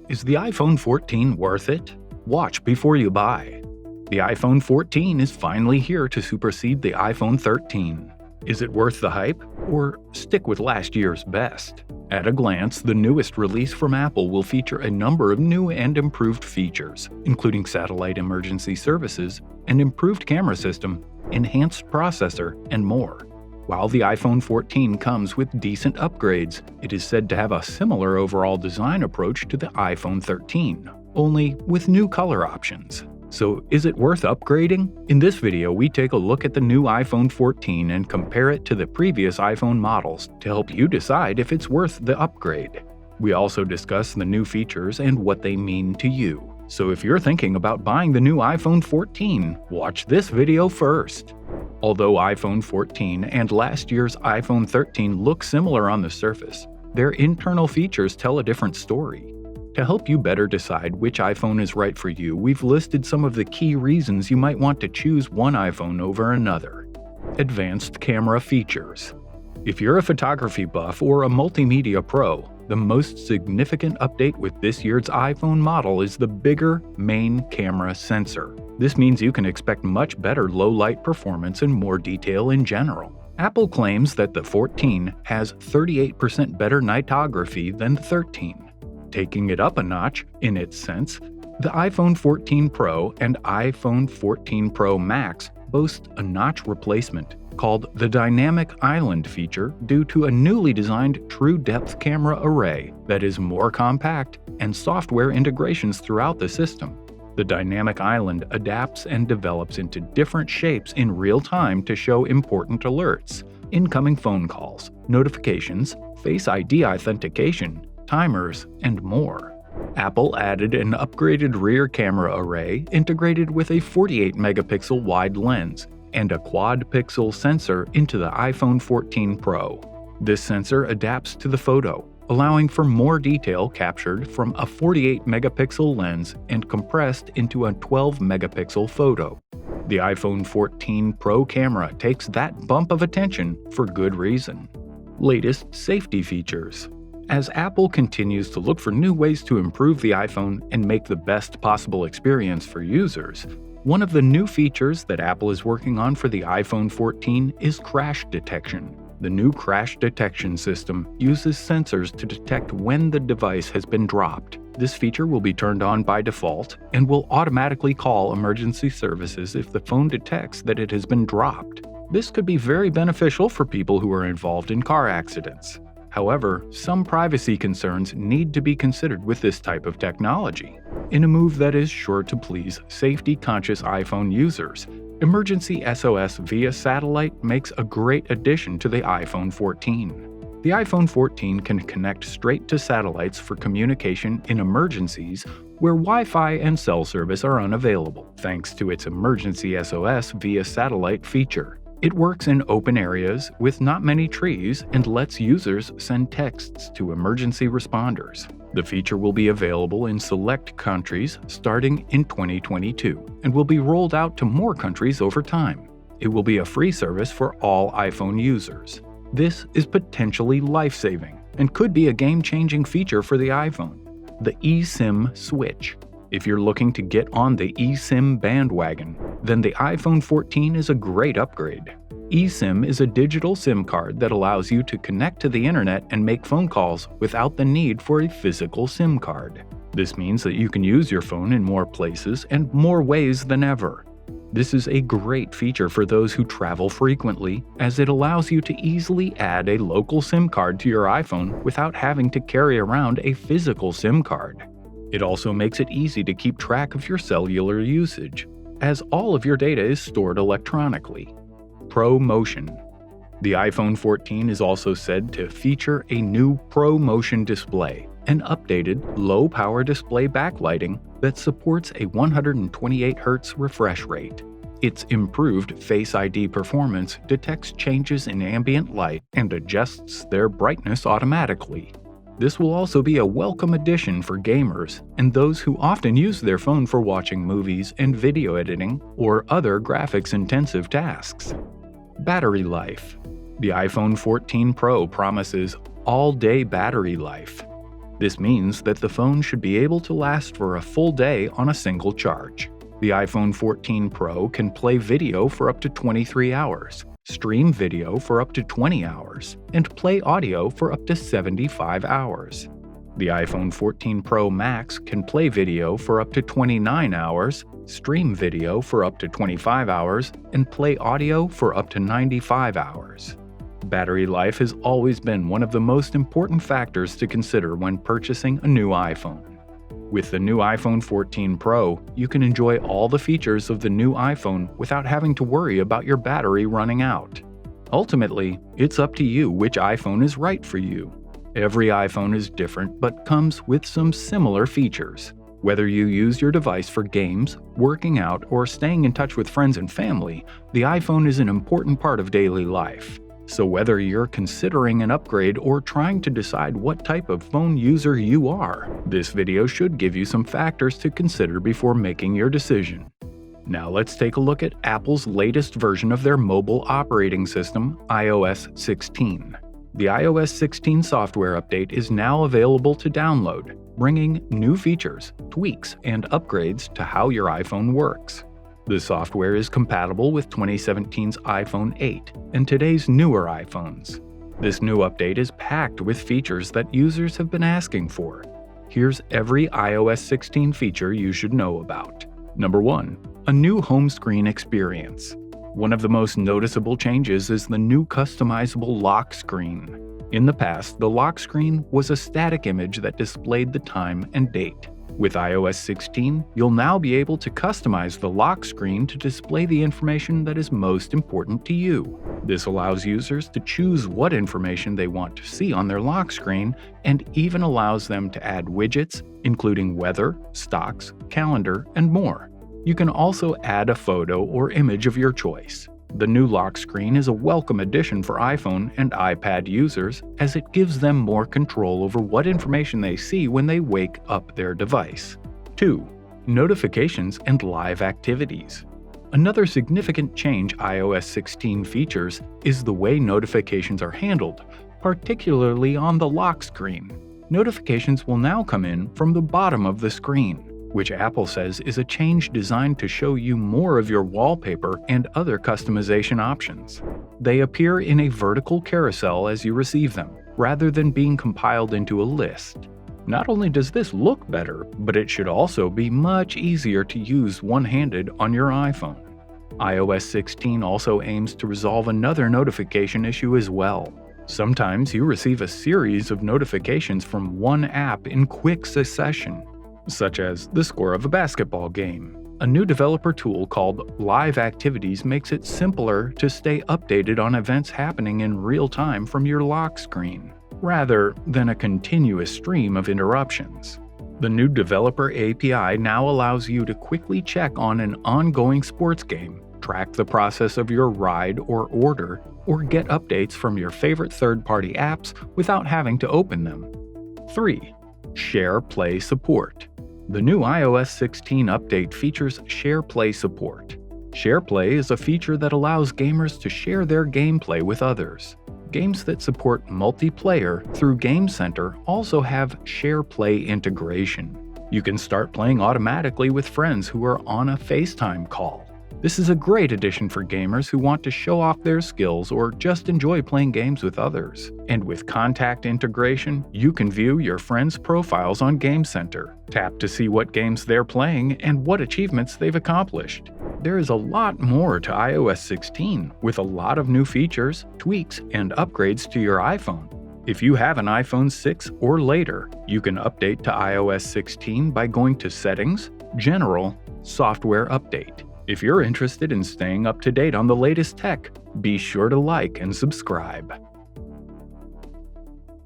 Is the iPhone 14 worth it? Watch before you buy. The iPhone 14 is finally here to supersede the iPhone 13. Is it worth the hype, or stick with last year's best? At a glance, the newest release from Apple will feature a number of new and improved features, including satellite emergency services, an improved camera system, enhanced processor, and more. While the iPhone 14 comes with decent upgrades, it is said to have a similar overall design approach to the iPhone 13, only with new color options. So is it worth upgrading? In this video, we take a look at the new iPhone 14 and compare it to the previous iPhone models to help you decide if it's worth the upgrade. We also discuss the new features and what they mean to you. So if you're thinking about buying the new iPhone 14, watch this video first. Although iPhone 14 and last year's iPhone 13 look similar on the surface, their internal features tell a different story. To help you better decide which iPhone is right for you, we've listed some of the key reasons you might want to choose one iPhone over another. Advanced camera features. If you're a photography buff or a multimedia pro, the most significant update with this year's iPhone model is the bigger main camera sensor. This means you can expect much better low-light performance and more detail in general. Apple claims that the 14 has 38% better nightography than the 13. Taking it up a notch, in its sense, the iPhone 14 Pro and iPhone 14 Pro Max boast a notch replacement called the Dynamic Island feature due to a newly designed true depth camera array that is more compact and software integrations throughout the system. The Dynamic Island adapts and develops into different shapes in real time to show important alerts, incoming phone calls, notifications, Face ID authentication, timers, and more. Apple added an upgraded rear camera array integrated with a 48-megapixel wide lens and a quad-pixel sensor into the iPhone 14 Pro. This sensor adapts to the photo, allowing for more detail captured from a 48-megapixel lens and compressed into a 12-megapixel photo. The iPhone 14 Pro camera takes that bump of attention for good reason. Latest safety features. As Apple continues to look for new ways to improve the iPhone and make the best possible experience for users, one of the new features that Apple is working on for the iPhone 14 is crash detection. The new crash detection system uses sensors to detect when the device has been dropped. This feature will be turned on by default and will automatically call emergency services if the phone detects that it has been dropped. This could be very beneficial for people who are involved in car accidents. However, some privacy concerns need to be considered with this type of technology. In a move that is sure to please safety-conscious iPhone users, emergency SOS via satellite makes a great addition to the iPhone 14. The iPhone 14 can connect straight to satellites for communication in emergencies where Wi-Fi and cell service are unavailable, thanks to its emergency SOS via satellite feature. It works in open areas with not many trees and lets users send texts to emergency responders. The feature will be available in select countries starting in 2022 and will be rolled out to more countries over time. It will be a free service for all iPhone users. This is potentially life-saving and could be a game-changing feature for the iPhone. The eSim switch. If you're looking to get on the eSim bandwagon, then the iPhone 14 is a great upgrade. eSIM is a digital SIM card that allows you to connect to the internet and make phone calls without the need for a physical SIM card. This means that you can use your phone in more places and more ways than ever. This is a great feature for those who travel frequently, as it allows you to easily add a local SIM card to your iPhone without having to carry around a physical SIM card. It also makes it easy to keep track of your cellular usage, as all of your data is stored electronically. ProMotion. The iPhone 14 is also said to feature a new ProMotion display, an updated, low-power display backlighting that supports a 128Hz refresh rate. Its improved Face ID performance detects changes in ambient light and adjusts their brightness automatically. This will also be a welcome addition for gamers and those who often use their phone for watching movies and video editing or other graphics-intensive tasks. Battery life. The iPhone 14 Pro promises all-day battery life. This means that the phone should be able to last for a full day on a single charge. The iPhone 14 Pro can play video for up to 23 hours, stream video for up to 20 hours, and play audio for up to 75 hours. The iPhone 14 Pro Max can play video for up to 29 hours, stream video for up to 25 hours, and play audio for up to 95 hours. Battery life has always been one of the most important factors to consider when purchasing a new iPhone. With the new iPhone 14 Pro, you can enjoy all the features of the new iPhone without having to worry about your battery running out. Ultimately, it's up to you which iPhone is right for you. Every iPhone is different but comes with some similar features. Whether you use your device for games, working out, or staying in touch with friends and family, the iPhone is an important part of daily life. So whether you're considering an upgrade or trying to decide what type of phone user you are, this video should give you some factors to consider before making your decision. Now let's take a look at Apple's latest version of their mobile operating system, iOS 16. The iOS 16 software update is now available to download, bringing new features, tweaks, and upgrades to how your iPhone works. The software is compatible with 2017's iPhone 8 and today's newer iPhones. This new update is packed with features that users have been asking for. Here's every iOS 16 feature you should know about. Number 1. A new home screen experience. One of the most noticeable changes is the new customizable lock screen. In the past, the lock screen was a static image that displayed the time and date. With iOS 16, you'll now be able to customize the lock screen to display the information that is most important to you. This allows users to choose what information they want to see on their lock screen and even allows them to add widgets, including weather, stocks, calendar, and more. You can also add a photo or image of your choice. The new lock screen is a welcome addition for iPhone and iPad users as it gives them more control over what information they see when they wake up their device. 2. Notifications and live activities. Another significant change iOS 16 features is the way notifications are handled, particularly on the lock screen. Notifications will now come in from the bottom of the screen, which Apple says is a change designed to show you more of your wallpaper and other customization options. They appear in a vertical carousel as you receive them, rather than being compiled into a list. Not only does this look better, but it should also be much easier to use one-handed on your iPhone. iOS 16 also aims to resolve another notification issue as well. Sometimes you receive a series of notifications from one app in quick succession, such as the score of a basketball game. A new developer tool called Live Activities makes it simpler to stay updated on events happening in real time from your lock screen, rather than a continuous stream of interruptions. The new developer API now allows you to quickly check on an ongoing sports game, track the process of your ride or order, or get updates from your favorite third-party apps without having to open them. 3. Shareplay Support. The new iOS 16 update features Shareplay Support. Shareplay is a feature that allows gamers to share their gameplay with others. Games that support multiplayer through Game Center also have Shareplay integration. You can start playing automatically with friends who are on a FaceTime call. This is a great addition for gamers who want to show off their skills or just enjoy playing games with others. And with contact integration, you can view your friends' profiles on Game Center, tap to see what games they're playing and what achievements they've accomplished. There is a lot more to iOS 16, with a lot of new features, tweaks, and upgrades to your iPhone. If you have an iPhone 6 or later, you can update to iOS 16 by going to Settings, General, Software Update. If you're interested in staying up to date on the latest tech, be sure to like and subscribe.